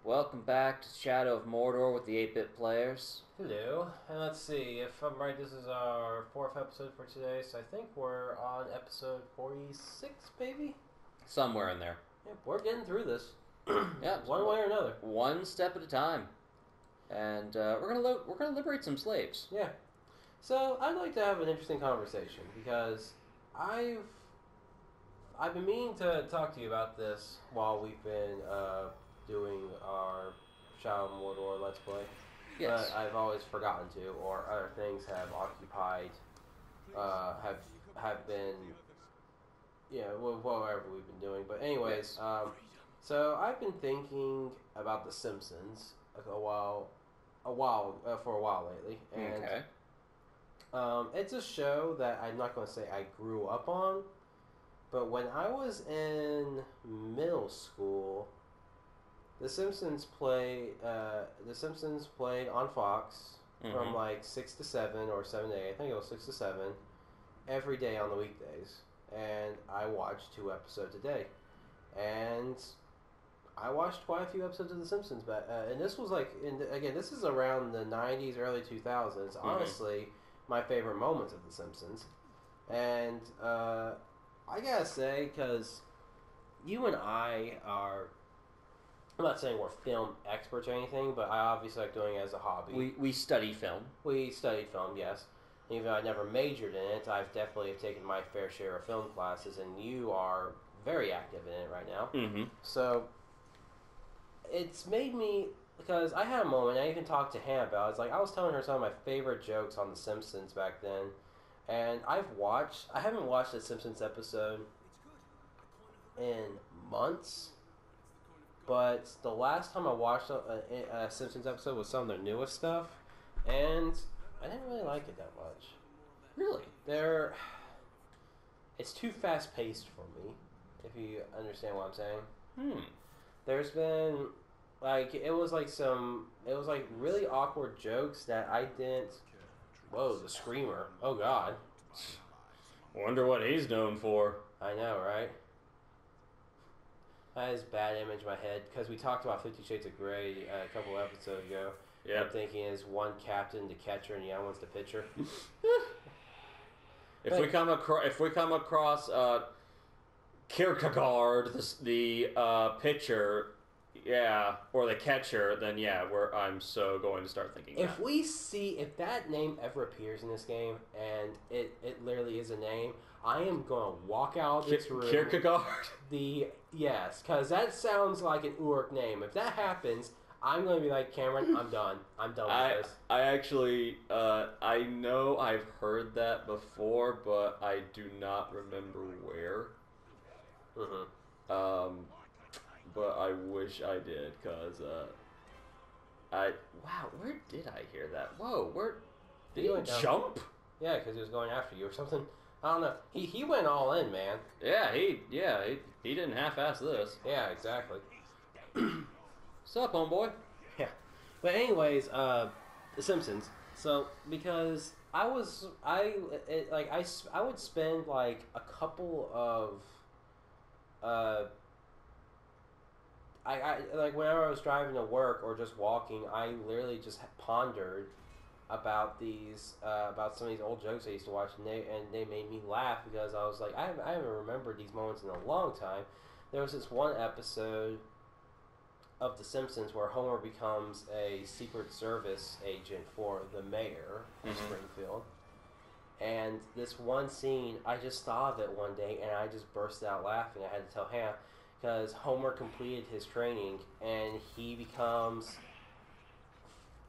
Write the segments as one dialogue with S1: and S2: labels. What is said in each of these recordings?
S1: Welcome back to Shadow of Mordor with the 8-bit players.
S2: Hello, and let's see, if I'm right, this is our 4th episode for today, so I think we're on episode 46, maybe?
S1: Somewhere in there.
S2: Yep, we're getting through this.
S1: Yeah,
S2: one way or another.
S1: One step at a time. And we're gonna liberate some slaves.
S2: Yeah. So, I'd like to have an interesting conversation, because I've been meaning to talk to you about this while we've been doing our Shadow of Mordor Let's Play.
S1: Yes.
S2: But I've always forgotten to, or other things have occupied, have been, whatever we've been doing. But anyways, so I've been thinking about The Simpsons for a while lately, and
S1: Okay.
S2: it's a show that I'm not going to say I grew up on, but when I was in middle school, The Simpsons played on Fox from like 6 to 7 or 7 to 8. I think it was 6 to 7 every day on the weekdays, and I watched 2 episodes a day, and I watched quite a few episodes of The Simpsons. But and this was like, again, this is around the 90s, early 2000s. Honestly, my favorite moments of The Simpsons, and I gotta say, because you and I are. I'm not saying we're film experts or anything, but I obviously like doing it as a hobby.
S1: We study film.
S2: We studied film, yes. And even though I never majored in it, I've definitely taken my fair share of film classes, and you are very active in it right now.
S1: Mm-hmm.
S2: So, it's made me, because I had a moment, I even talked to Hannah about it. It's like, I was telling her some of my favorite jokes on The Simpsons back then, and I haven't watched a Simpsons episode in months. But the last time I watched a Simpsons episode was some of their newest stuff, and I didn't really like it that much.
S1: Really?
S2: It's too fast paced for me, if you understand what I'm saying. There's been it was like really awkward jokes that I didn't. Whoa, the screamer! Oh God!
S1: Wonder what he's known for.
S2: I know, right? That is a bad image in my head, because we talked about 50 Shades of Grey a couple episodes ago.
S1: Yeah.
S2: I'm thinking is one captain the catcher and the other one's the pitcher.
S1: If we come across Kierkegaard, the pitcher, or the catcher, then I'm so going to start thinking.
S2: If that name ever appears in this game, and it literally is a name, I am going to walk out of this room.
S1: Kierkegaard?
S2: Yes, because that sounds like an Uruk name. If that happens, I'm going to be like, Cameron, I'm done. I'm done with this.
S1: I actually, I know I've heard that before, but I do not remember where. But I wish I did, because, wow, where did I hear that? Whoa, where, did he jump?
S2: Yeah, because he was going after you or something. I don't know. He went all in, man.
S1: Yeah, he didn't half-ass this.
S2: Yeah, exactly.
S1: What's up, homeboy?
S2: Yeah. But anyways, The Simpsons. So, because I would spend like a couple of I like whenever I was driving to work or just walking, I literally just pondered about about some of these old jokes I used to watch, and they made me laugh, because I was like, I haven't remembered these moments in a long time. There was this one episode of The Simpsons where Homer becomes a Secret Service agent for the mayor of Springfield. And this one scene, I just thought of it one day, and I just burst out laughing. I had to tell Hannah, because Homer completed his training, and he becomes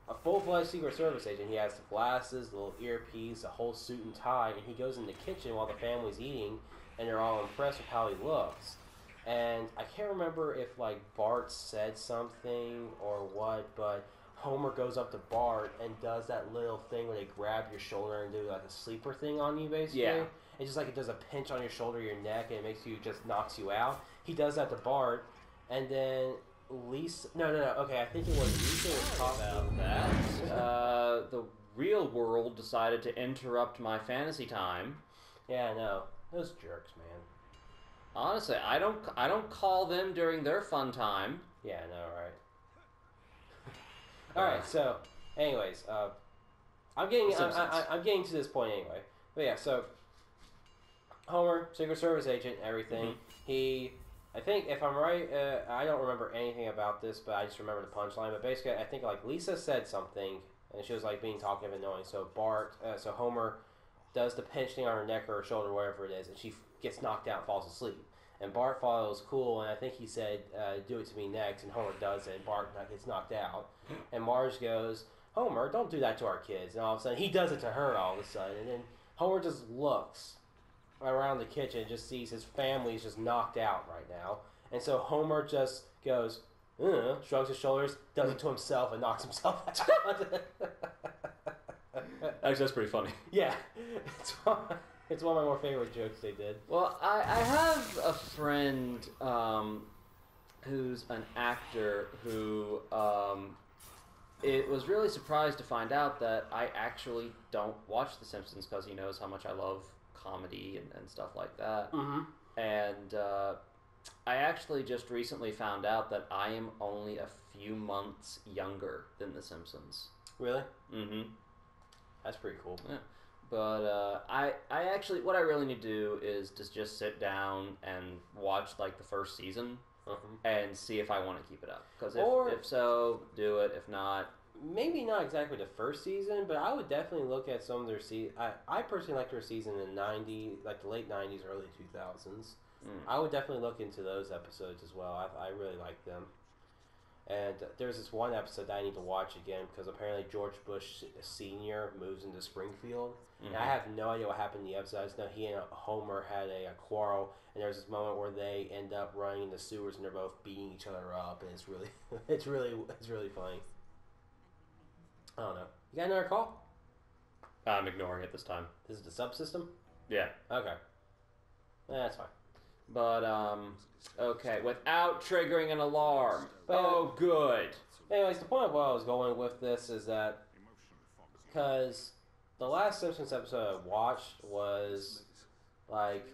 S2: a full-fledged Secret Service agent. He has the glasses, the little earpiece, a whole suit and tie, and he goes in the kitchen while the family's eating, and they're all impressed with how he looks. And I can't remember if, like, Bart said something or what, but Homer goes up to Bart and does that little thing where they grab your shoulder and do, like, a sleeper thing on you, basically.
S1: Yeah.
S2: It's just like it does a pinch on your shoulder, your neck, and it makes you, just knocks you out. He does that to Bart, and then Lisa... No, okay, I think it was Lisa was talking
S1: about that. The real world decided to interrupt my fantasy time.
S2: Yeah, I know. Those jerks, man.
S1: Honestly, I don't call them during their fun time.
S2: Yeah, I know, right? All right. So, anyways, I'm getting to this point anyway. But yeah, so Homer, Secret Service agent, everything.
S1: Mm-hmm.
S2: I think if I'm right, I don't remember anything about this, but I just remember the punchline. But basically, I think like Lisa said something, and she was like being talkative and annoying. So so Homer does the pinch thing on her neck or her shoulder, whatever it is, and she gets knocked out, and falls asleep. And Bart follows cool, and I think he said, "Do it to me next," and Homer does it, and Bart gets knocked out, and Marge goes, "Homer, don't do that to our kids." And all of a sudden, he does it to her all of a sudden, and then Homer just looks around the kitchen and just sees his family's just knocked out right now. And so Homer just goes, shrugs his shoulders, does it to himself, and knocks himself out.
S1: Actually, that's pretty funny.
S2: Yeah. It's one of my more favorite jokes they did.
S1: Well, I have a friend who's an actor who it was really surprised to find out that I actually don't watch The Simpsons because he knows how much I love comedy and stuff like that.
S2: Mm-hmm.
S1: And I actually just recently found out that I am only a few months younger than The Simpsons.
S2: Really?
S1: Mm-hmm.
S2: That's pretty cool.
S1: Yeah. But I actually, what I really need to do is just sit down and watch like the first season and see if I want to keep it up. Because if so, do it. If not,
S2: maybe not exactly the first season, but I would definitely look at some of their season. I personally liked their season in the '90s, like the late '90s, early 2000s. I would definitely look into those episodes as well. I really like them. And there's this one episode that I need to watch again because apparently George Bush Sr. moves into Springfield. Mm-hmm. And I have no idea what happened in the episode. I just know he and Homer had a quarrel, and there's this moment where they end up running in the sewers and they're both beating each other up, and it's really, it's really funny. I don't know. You got another call?
S1: I'm ignoring it this time.
S2: This is the subsystem?
S1: Yeah.
S2: Okay. That's fine.
S1: But, okay, without triggering an alarm. Oh, good.
S2: Anyways, the point of what I was going with this is that because the last Simpsons episode I watched was like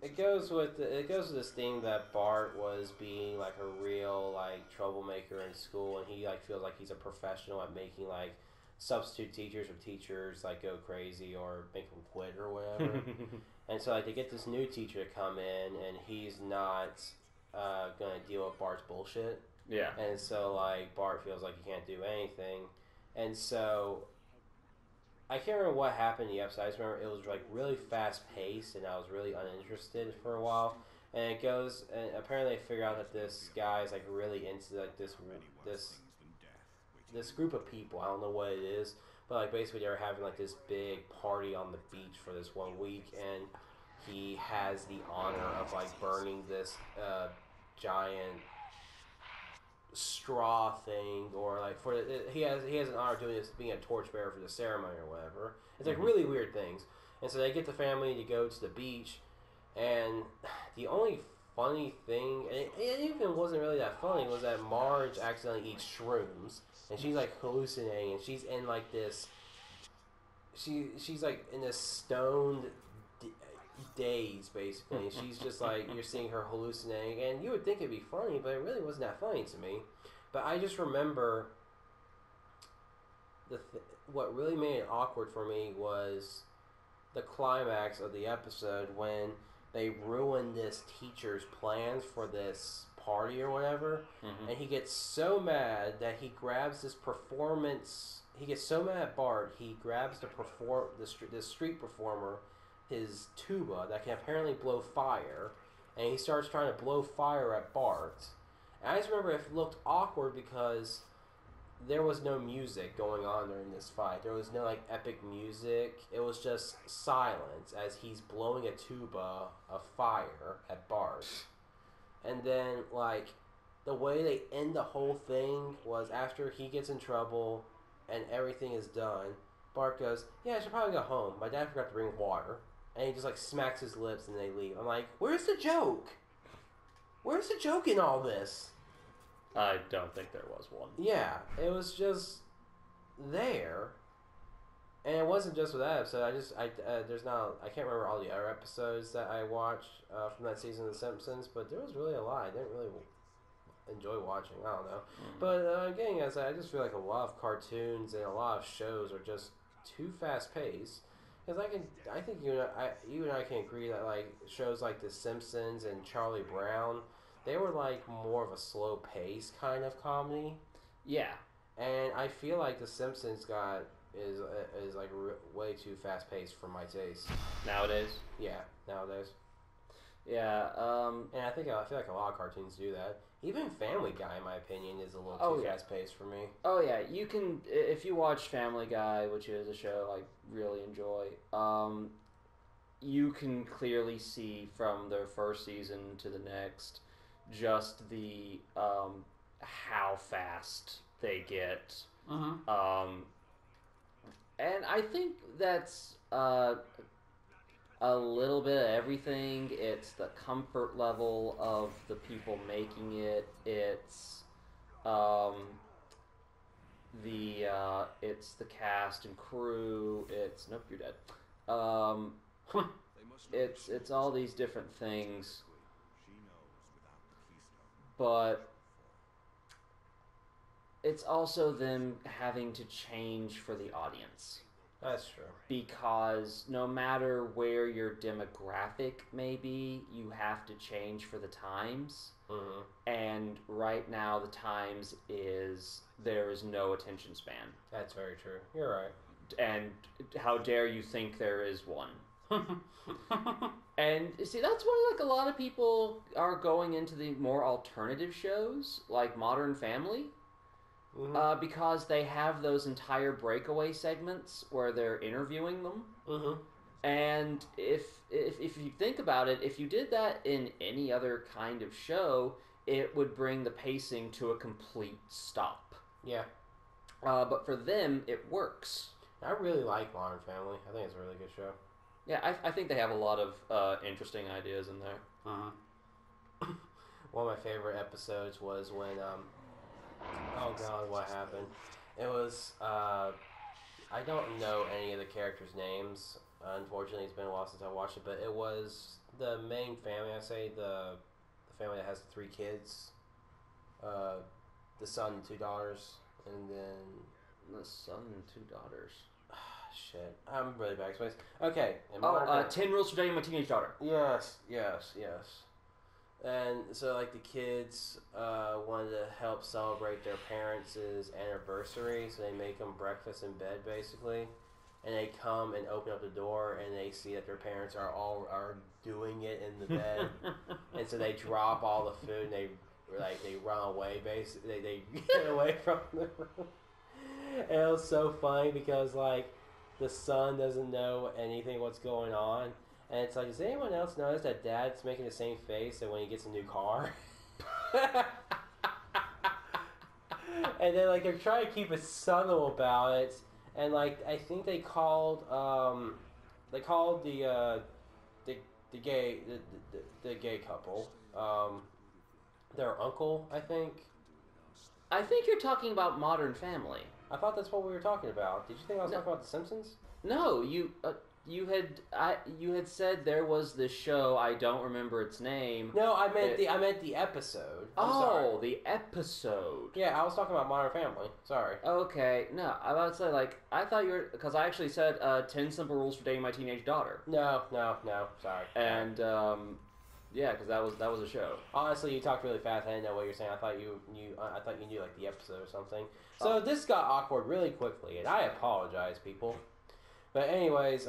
S2: it goes with this thing that Bart was being like a real like troublemaker in school, and he like feels like he's a professional at making like substitute teachers or teachers like go crazy or make them quit or whatever. And so like they get this new teacher to come in, and he's not gonna deal with Bart's bullshit.
S1: Yeah.
S2: And so like Bart feels like he can't do anything, and so I can't remember what happened in the episode. I just remember it was like really fast paced, and I was really uninterested for a while. And it goes, and apparently they figure out that this guy is like really into like this group of people. I don't know what it is, but like basically they were having like this big party on the beach for this 1 week, and he has the honor of like burning this giant straw thing, or like he has an honor doing this, being a torchbearer for the ceremony or whatever. It's like really weird things. And so they get the family to go to the beach, and the only funny thing, and it even wasn't really that funny, was that Marge accidentally eats shrooms, and she's like hallucinating, and she's in like this she's like in this stoned daze basically, and she's just like, you're seeing her hallucinating, and you would think it'd be funny, but it really wasn't that funny to me. But I just remember what really made it awkward for me was the climax of the episode when they ruined this teacher's plans for this party or whatever, and he gets so mad that he grabs this performance. He gets so mad at Bart, he grabs the street performer, his tuba that can apparently blow fire, and he starts trying to blow fire at Bart. And I just remember it looked awkward because there was no music going on during this fight. There was no like epic music. It was just silence as he's blowing a tuba of fire at Bart. And then like the way they end the whole thing was after he gets in trouble and everything is done, Bart goes, "Yeah, I should probably go home. My dad forgot to bring water." And he just like smacks his lips and they leave. I'm like, where's the joke? Where's the joke in all this?
S1: I don't think there was one.
S2: Yeah, it was just there, and it wasn't just with that episode. I can't remember all the other episodes that I watched from that season of The Simpsons, but there was really a lot. enjoy watching. I don't know,
S1: Mm.
S2: but again, as I just feel like a lot of cartoons and a lot of shows are just too fast paced. Because I think you and I can agree that like shows like The Simpsons and Charlie Brown, they were like more of a slow pace kind of comedy.
S1: Yeah.
S2: And I feel like The Simpsons is like way too fast paced for my taste.
S1: Nowadays.
S2: Yeah, nowadays.
S1: Yeah.
S2: And I feel like a lot of cartoons do that. Even Family Guy, in my opinion, is a little too fast paced for me.
S1: Oh yeah, you can if you watch Family Guy, which is a show I really enjoy. You can clearly see from their first season to the next, just the how fast they get.
S2: Mm-hmm.
S1: And I think that's a little bit of everything. It's the comfort level of the people making it. It's um, it's the cast and crew. It's nope, you're dead. It's all these different things, but it's also them having to change for the audience.
S2: That's true.
S1: Because no matter where your demographic may be, you have to change for the times.
S2: Mm-hmm.
S1: And right now, the times is there is no attention span.
S2: That's very true. You're right.
S1: And how dare you think there is one? And see, that's why like a lot of people are going into the more alternative shows, like Modern Family.
S2: Mm-hmm.
S1: Because they have those entire breakaway segments where they're interviewing them.
S2: Mm-hmm.
S1: And if you think about it, if you did that in any other kind of show, it would bring the pacing to a complete stop.
S2: Yeah.
S1: But for them, it works.
S2: I really like Modern Family. I think it's a really good show.
S1: Yeah, I think they have a lot of interesting ideas in there.
S2: Mm-hmm. One of my favorite episodes was when oh god, what happened? It was I don't know any of the characters' names. Unfortunately, it's been a while since I watched it, but it was the main family. I say the family that has the 3 kids, the son and 2 daughters, and then
S1: The son and 2 daughters.
S2: Shit, I'm really bad at space. Okay.
S1: 10 Rules for Dating My Teenage Daughter.
S2: Yes. And so, like, the kids wanted to help celebrate their parents' anniversary, so they make them breakfast in bed, basically. And they come and open up the door, and they see that their parents are doing it in the bed, and so they drop all the food, and they run away. Basically, they get away from the room. And it was so funny because like the son doesn't know anything what's going on. And it's like, does anyone else notice that Dad's making the same face that when he gets a new car? And then like they're trying to keep it subtle about it, and like I think they called the gay couple their uncle. I
S1: think you're talking about Modern Family.
S2: I thought that's what we were talking about. Did you think I was talking about The Simpsons?
S1: No, you had said there was this show. I don't remember its name.
S2: No, I meant the episode. I'm sorry.
S1: The episode.
S2: Yeah, I was talking about Modern Family. Sorry.
S1: Okay, no, I was about to say like I thought you were because I actually said 10 Simple Rules for Dating My Teenage Daughter.
S2: No, sorry.
S1: And yeah, because that was a show.
S2: Honestly, you talked really fast. I didn't know what you were saying. I thought you knew like the episode or something. So this got awkward really quickly, and I apologize, people. But anyways,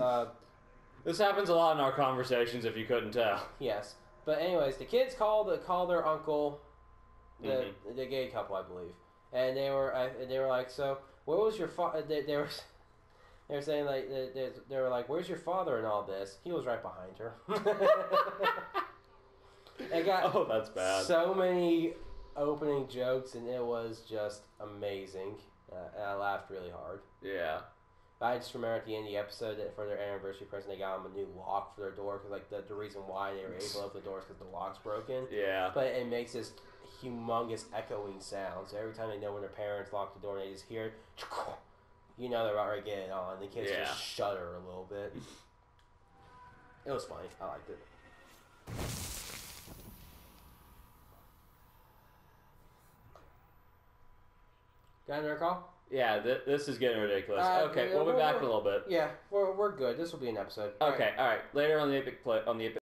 S1: this happens a lot in our conversations, if you couldn't tell.
S2: Yes. But anyways, the kids call their uncle, the gay couple, I believe, and they were like, so where was your father? They were saying like they were like, where's your father in all this? He was right behind her. It got
S1: that's bad.
S2: So many opening jokes, and it was just amazing. And I laughed really hard.
S1: Yeah.
S2: I just remember at the end of the episode that for their anniversary present, they got them a new lock for their door because like the reason why they were able to open the door is because the lock's broken.
S1: Yeah.
S2: But it makes this humongous echoing sound. So every time they know when their parents lock the door, and they just hear it, you know they're already getting on. The kids just shudder a little bit. It was funny. I liked it. Got another call?
S1: Yeah, this is getting ridiculous. Okay,
S2: yeah,
S1: we'll be back
S2: we're-
S1: in a little bit.
S2: Yeah, we're good. This will be an episode.
S1: Okay, all right. Later on the Epic Play on the Epic